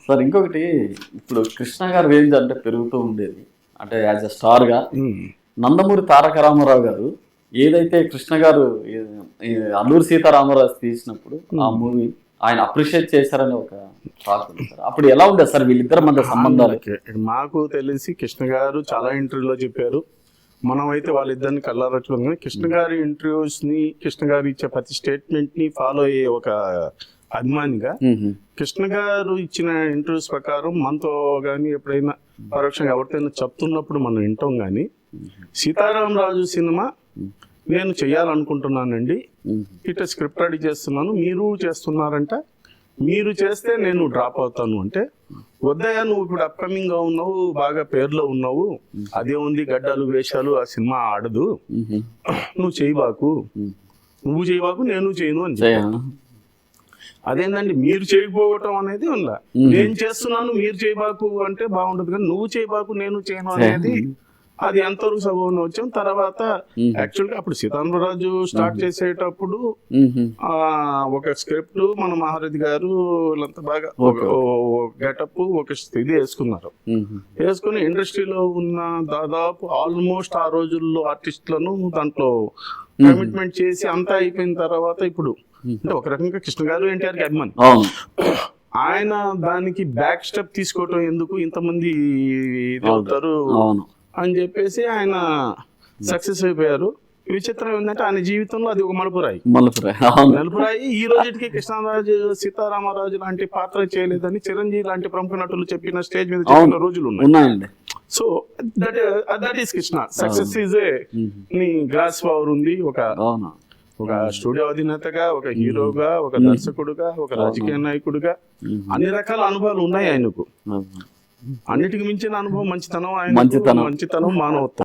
Sir ఇంకొకటి, ఇప్పుడు కృష్ణ గారి రేంజ్ అంటే పెరుగుతూ ఉండేది, అంటే యాజ్ ఎ స్టార్ గా. నందమూరి తారక రామారావు గారు ఏదైతే కృష్ణ గారు ఈ అల్లూరి సీతారామరాజు తీసినప్పుడు ఆ మూవీ ఆయన అప్రిషియేట్ చేశారని ఒక టాక్ ఉంది సార్. అప్పుడు ఎలా ఉండేది సార్ వీళ్ళిద్దరి మధ్య సంబంధాలు? మాకు తెలిసి కృష్ణ గారు చాలా ఇంటర్వ్యూలో చెప్పారు, మనం అయితే వాళ్ళిద్దరిని కళ్ళారట్లుగా కృష్ణ గారి ఇంటర్వ్యూస్ ని, కృష్ణ గారు ఇచ్చే ప్రతి స్టేట్మెంట్ ని ఫాలో అయ్యే ఒక అభిమానిగా కృష్ణ గారు ఇచ్చిన ఇంటర్వ్యూస్ ప్రకారం మనతో కానీ ఎప్పుడైనా పరోక్షంగా ఎవరికైనా చెప్తున్నప్పుడు మనం వింటాం. కానీ సీతారామరాజు సినిమా నేను చెయ్యాలనుకుంటున్నానండి, ఇట్లా స్క్రిప్ట్ రెడీ చేస్తున్నాను, మీరు చేస్తున్నారంట, మీరు చేస్తే నేను డ్రాప్ అవుతాను అంటే, వద్దయ్యా నువ్వు ఇప్పుడు అప్కమింగ్ గా ఉన్నావు, బాగా పేరులో ఉన్నావు, అదే ఉంది గడ్డలు వేషాలు, ఆ సినిమా ఆడదు, నువ్వు చేయబాకు, నువ్వు చేయబాకు నేను చేయను అని చెప్పాను. అదేంటండి మీరు చేయకపోవటం అనేది ఉందా, నేను చేస్తున్నాను మీరు చేయబాకు అంటే బాగుండదు, కానీ నువ్వు చేయబాకు నేను చేయను అనేది అది ఎంతవరకు సభలో వచ్చాం. తర్వాత యాక్చువల్ గా అప్పుడు సీతారామరాజు స్టార్ట్ చేసేటప్పుడు ఒక స్క్రిప్ట్ మన మహారథి గారు వీళ్ళంతా బాగా గెటప్ ఒక ఇది వేసుకున్నారు. వేసుకుని ఇండస్ట్రీలో ఉన్న దాదాపు ఆల్మోస్ట్ ఆ రోజుల్లో ఆర్టిస్టులను దాంట్లో కమిట్మెంట్ చేసి అంతా అయిపోయిన తర్వాత ఇప్పుడు అంటే ఒక రకంగా కృష్ణ గారు ఎన్టీఆర్ కి అభిమాని, ఆయన దానికి బ్యాక్ స్టెప్ తీసుకోవటం ఎందుకు, ఇంతమంది అవుతారు అని చెప్పేసి ఆయన సక్సెస్ అయిపోయారు. విచిత్రం ఏంటంటే ఆయన జీవితంలో అది ఒక మలుపురాయి. ఈ రోజుకి కృష్ణరాజు సీతారామరాజు లాంటి పాత్ర చేయలేదని చిరంజీవి లాంటి ప్రముఖ నటులు చెప్పిన స్టేజ్ మీద చెప్పిన రోజులు ఉన్నాయి. So that is Krishna. Success is నీ గ్లాస్ పవర్ ఉంది. ఒక స్టూడియో అధినేతగా, ఒక హీరోగా, ఒక దర్శకుడుగా, ఒక రాజకీయ నాయకుడుగా అన్ని రకాల అనుభవాలు ఉన్నాయి ఆయనకు. అన్నిటికి మించిన అనుభవం మంచితనం, మానవత్వం.